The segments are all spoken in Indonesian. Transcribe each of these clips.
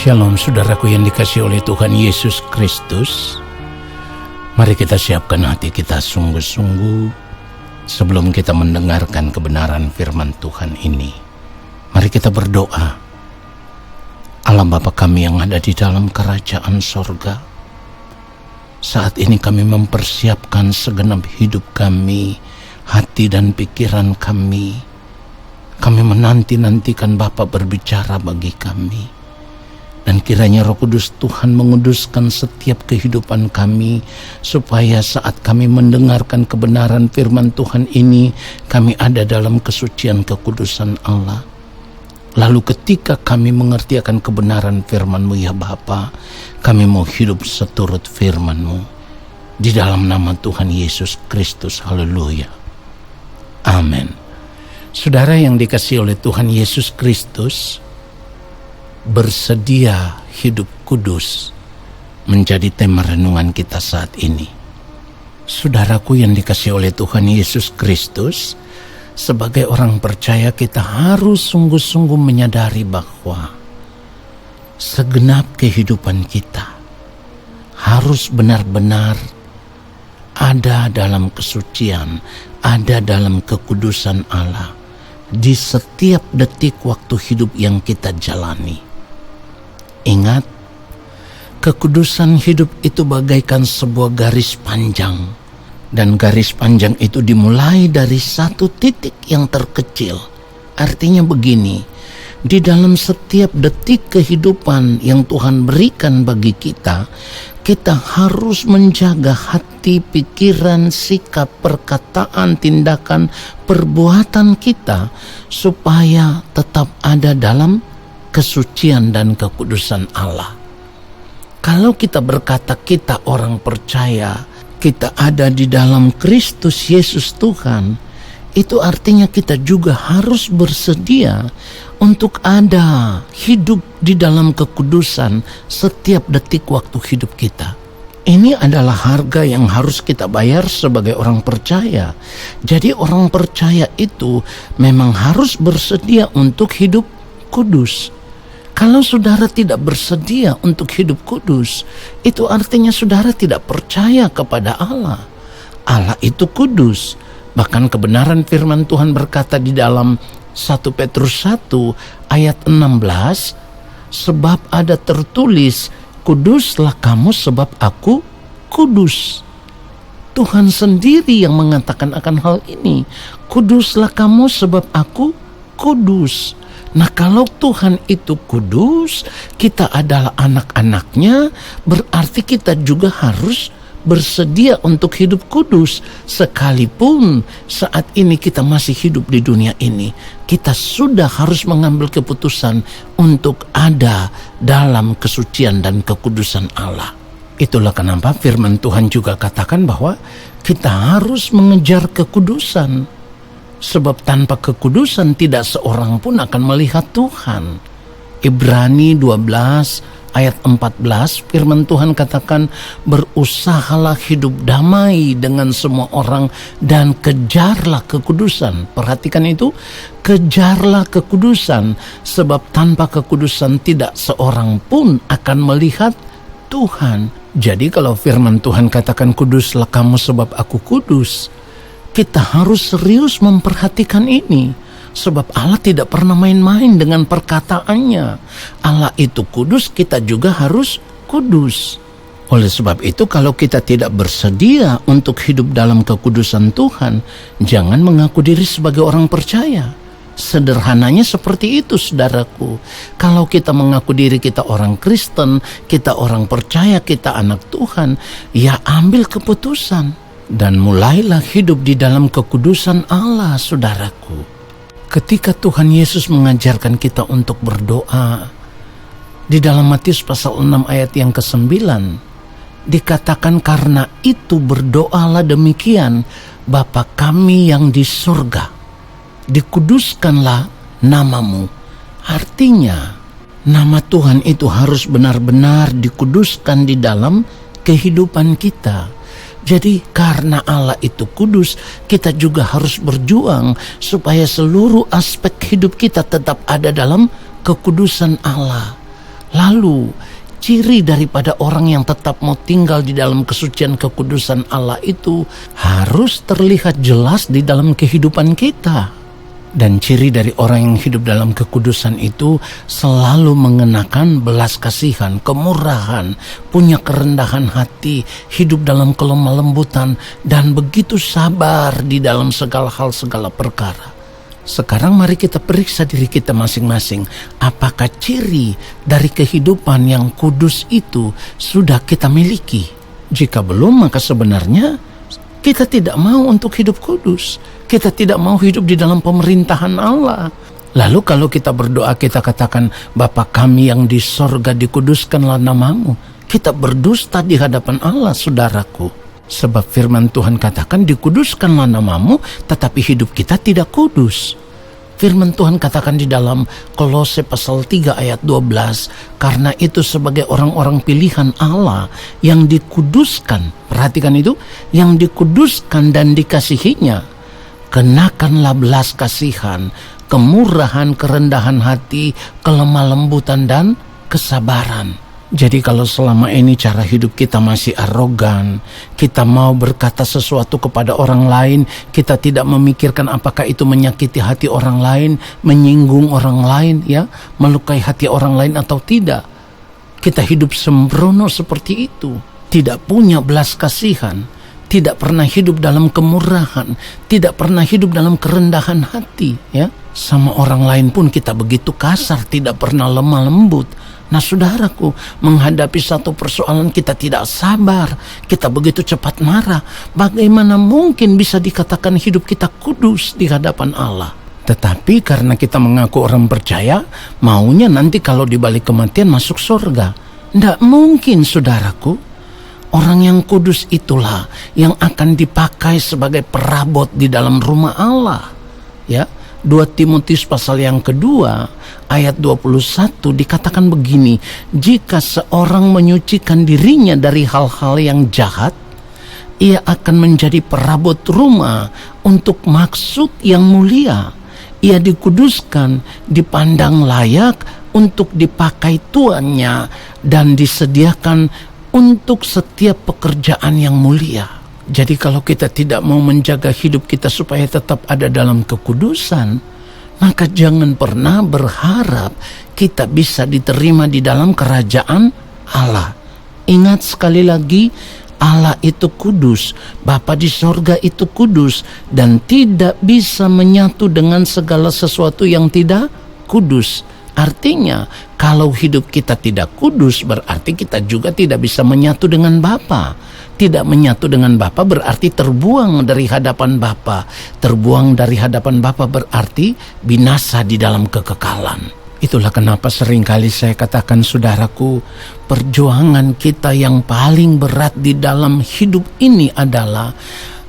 Shalom saudaraku yang dikasihi oleh Tuhan Yesus Kristus. Mari kita siapkan hati kita sungguh-sungguh sebelum kita mendengarkan kebenaran firman Tuhan ini. Mari kita berdoa. Allah Bapa kami yang ada di dalam kerajaan sorga, saat ini kami mempersiapkan segenap hidup kami, hati dan pikiran kami. Kami menanti-nantikan Bapa berbicara bagi kami. Dan kiranya Roh Kudus Tuhan menguduskan setiap kehidupan kami, supaya saat kami mendengarkan kebenaran firman Tuhan ini, kami ada dalam kesucian kekudusan Allah. Lalu ketika kami mengerti akan kebenaran firman-Mu ya Bapa, kami mau hidup seturut firman-Mu. Di dalam nama Tuhan Yesus Kristus, haleluya. Amin. Saudara yang dikasihi oleh Tuhan Yesus Kristus, bersedia hidup kudus menjadi tema renungan kita saat ini. Saudaraku yang dikasihi oleh Tuhan Yesus Kristus, sebagai orang percaya kita harus sungguh-sungguh menyadari bahwa segenap kehidupan kita harus benar-benar ada dalam kesucian, ada dalam kekudusan Allah di setiap detik waktu hidup yang kita jalani. Ingat, kekudusan hidup itu bagaikan sebuah garis panjang, dan garis panjang itu dimulai dari satu titik yang terkecil. Artinya begini, di dalam setiap detik kehidupan yang Tuhan berikan bagi kita, kita harus menjaga hati, pikiran, sikap, perkataan, tindakan, perbuatan kita supaya tetap ada dalam kesucian dan kekudusan Allah. Kalau kita berkata kita orang percaya, kita ada di dalam Kristus Yesus Tuhan, itu artinya kita juga harus bersedia untuk ada hidup di dalam kekudusan setiap detik waktu hidup kita. Ini adalah harga yang harus kita bayar sebagai orang percaya. Jadi orang percaya itu memang harus bersedia untuk hidup kudus. Kalau saudara tidak bersedia untuk hidup kudus, itu artinya saudara tidak percaya kepada Allah. Allah itu kudus. Bahkan kebenaran firman Tuhan berkata di dalam 1 Petrus 1 ayat 16, sebab ada tertulis, kuduslah kamu sebab aku kudus. Tuhan sendiri yang mengatakan akan hal ini. Kuduslah kamu sebab aku kudus. Nah, kalau Tuhan itu kudus, kita adalah anak-anaknya, berarti kita juga harus bersedia untuk hidup kudus. Sekalipun saat ini kita masih hidup di dunia ini, kita sudah harus mengambil keputusan untuk ada dalam kesucian dan kekudusan Allah. Itulah kenapa firman Tuhan juga katakan bahwa kita harus mengejar kekudusan. Sebab tanpa kekudusan tidak seorang pun akan melihat Tuhan. Ibrani 12 ayat 14 firman Tuhan katakan, berusahalah hidup damai dengan semua orang dan kejarlah kekudusan. Perhatikan itu, kejarlah kekudusan, sebab tanpa kekudusan tidak seorang pun akan melihat Tuhan. Jadi kalau firman Tuhan katakan kuduslah kamu sebab aku kudus, kita harus serius memperhatikan ini. Sebab Allah tidak pernah main-main dengan perkataannya. Allah itu kudus, kita juga harus kudus. Oleh sebab itu kalau kita tidak bersedia untuk hidup dalam kekudusan Tuhan, jangan mengaku diri sebagai orang percaya. Sederhananya seperti itu saudaraku. Kalau kita mengaku diri kita orang Kristen, kita orang percaya, kita anak Tuhan, ya ambil keputusan. Dan mulailah hidup di dalam kekudusan Allah, saudaraku. Ketika Tuhan Yesus mengajarkan kita untuk berdoa, di dalam Matius pasal 6 ayat yang ke-9, dikatakan karena itu berdoalah demikian, Bapa kami yang di surga, dikuduskanlah namamu. Artinya, nama Tuhan itu harus benar-benar dikuduskan di dalam kehidupan kita. Jadi karena Allah itu kudus, kita juga harus berjuang supaya seluruh aspek hidup kita tetap ada dalam kekudusan Allah. Lalu ciri daripada orang yang tetap mau tinggal di dalam kesucian kekudusan Allah itu harus terlihat jelas di dalam kehidupan kita. Dan ciri dari orang yang hidup dalam kekudusan itu selalu mengenakan belas kasihan, kemurahan, punya kerendahan hati, hidup dalam kelemah lembutan, dan begitu sabar di dalam segala hal, segala perkara. Sekarang mari kita periksa diri kita masing-masing. Apakah ciri dari kehidupan yang kudus itu sudah kita miliki? Jika belum, maka sebenarnya kita tidak mau untuk hidup kudus. Kita tidak mau hidup di dalam pemerintahan Allah. Lalu kalau kita berdoa, kita katakan, Bapa kami yang di sorga, dikuduskanlah namamu. Kita berdusta di hadapan Allah, saudaraku. Sebab firman Tuhan katakan, dikuduskanlah namamu, tetapi hidup kita tidak kudus. Firman Tuhan katakan di dalam Kolose pasal 3 ayat 12, karena itu sebagai orang-orang pilihan Allah yang dikuduskan, perhatikan itu, yang dikuduskan dan dikasihinya, kenakanlah belas kasihan, kemurahan, kerendahan hati, kelemah lembutan, dan kesabaran. Jadi kalau selama ini cara hidup kita masih arogan, kita mau berkata sesuatu kepada orang lain, kita tidak memikirkan apakah itu menyakiti hati orang lain, menyinggung orang lain, ya, melukai hati orang lain atau tidak. Kita hidup sembrono seperti itu, tidak punya belas kasihan, tidak pernah hidup dalam kemurahan, tidak pernah hidup dalam kerendahan hati, ya. Sama orang lain pun kita begitu kasar, tidak pernah lemah lembut. Nah saudaraku, menghadapi satu persoalan kita tidak sabar, kita begitu cepat marah. Bagaimana mungkin bisa dikatakan hidup kita kudus di hadapan Allah? Tetapi karena kita mengaku orang percaya, maunya nanti kalau di balik kematian masuk surga. Tidak mungkin saudaraku. Orang yang kudus itulah yang akan dipakai sebagai perabot di dalam rumah Allah. Ya, 2 Timotius pasal yang kedua ayat 21 dikatakan begini, jika seorang menyucikan dirinya dari hal-hal yang jahat, ia akan menjadi perabot rumah untuk maksud yang mulia. Ia dikuduskan, dipandang layak untuk dipakai tuannya, dan disediakan untuk setiap pekerjaan yang mulia. Jadi kalau kita tidak mau menjaga hidup kita supaya tetap ada dalam kekudusan, maka jangan pernah berharap kita bisa diterima di dalam kerajaan Allah. Ingat sekali lagi, Allah itu kudus, Bapa di sorga itu kudus, dan tidak bisa menyatu dengan segala sesuatu yang tidak kudus. Artinya, kalau hidup kita tidak kudus, berarti kita juga tidak bisa menyatu dengan Bapa. Tidak menyatu dengan Bapa berarti terbuang dari hadapan Bapa. Terbuang dari hadapan Bapa berarti binasa di dalam kekekalan. Itulah kenapa seringkali saya katakan, saudaraku, perjuangan kita yang paling berat di dalam hidup ini adalah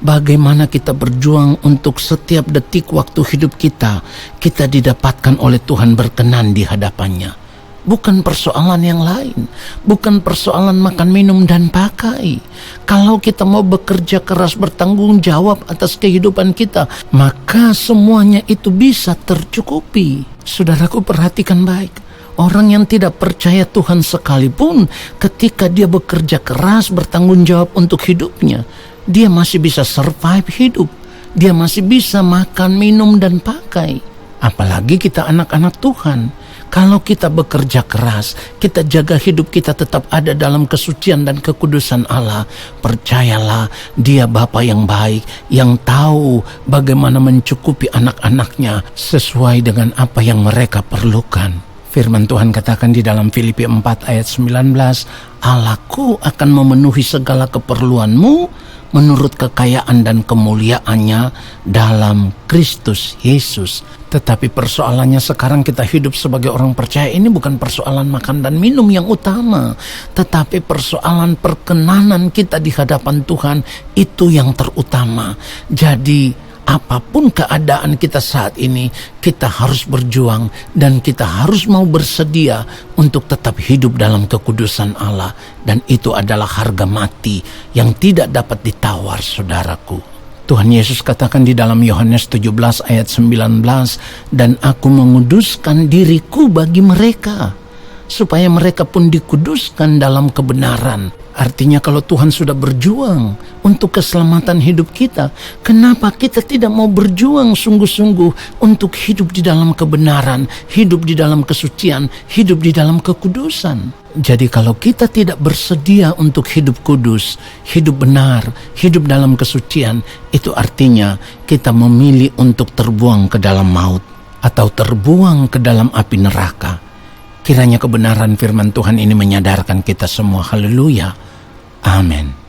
bagaimana kita berjuang untuk setiap detik waktu hidup kita didapatkan oleh Tuhan berkenan di hadapannya. Bukan persoalan yang lain, bukan persoalan makan, minum, dan pakai. Kalau kita mau bekerja keras, bertanggung jawab atas kehidupan kita, maka semuanya itu bisa tercukupi. Saudaraku, perhatikan baik. Orang yang tidak percaya Tuhan sekalipun, ketika dia bekerja keras, bertanggung jawab untuk hidupnya, dia masih bisa survive hidup. Dia masih bisa makan, minum, dan pakai. Apalagi kita anak-anak Tuhan. Kalau kita bekerja keras, kita jaga hidup kita tetap ada dalam kesucian dan kekudusan Allah, percayalah, Dia Bapa yang baik, yang tahu bagaimana mencukupi anak-anaknya sesuai dengan apa yang mereka perlukan. Firman Tuhan katakan di dalam Filipi 4 ayat 19, Allahku akan memenuhi segala keperluanmu menurut kekayaan dan kemuliaannya dalam Kristus Yesus. Tetapi persoalannya sekarang kita hidup sebagai orang percaya ini bukan persoalan makan dan minum yang utama, tetapi persoalan perkenanan kita di hadapan Tuhan itu yang terutama. Jadi apapun keadaan kita saat ini, kita harus berjuang dan kita harus mau bersedia untuk tetap hidup dalam kekudusan Allah. Dan itu adalah harga mati yang tidak dapat ditawar, saudaraku. Tuhan Yesus katakan di dalam Yohanes 17 ayat 19, dan aku menguduskan diriku bagi mereka, supaya mereka pun dikuduskan dalam kebenaran. Artinya kalau Tuhan sudah berjuang untuk keselamatan hidup kita, kenapa kita tidak mau berjuang sungguh-sungguh untuk hidup di dalam kebenaran, hidup di dalam kesucian, hidup di dalam kekudusan? Jadi kalau kita tidak bersedia untuk hidup kudus, hidup benar, hidup dalam kesucian, itu artinya kita memilih untuk terbuang ke dalam maut atau terbuang ke dalam api neraka. Kiranya kebenaran firman Tuhan ini menyadarkan kita semua. Haleluya. Amin.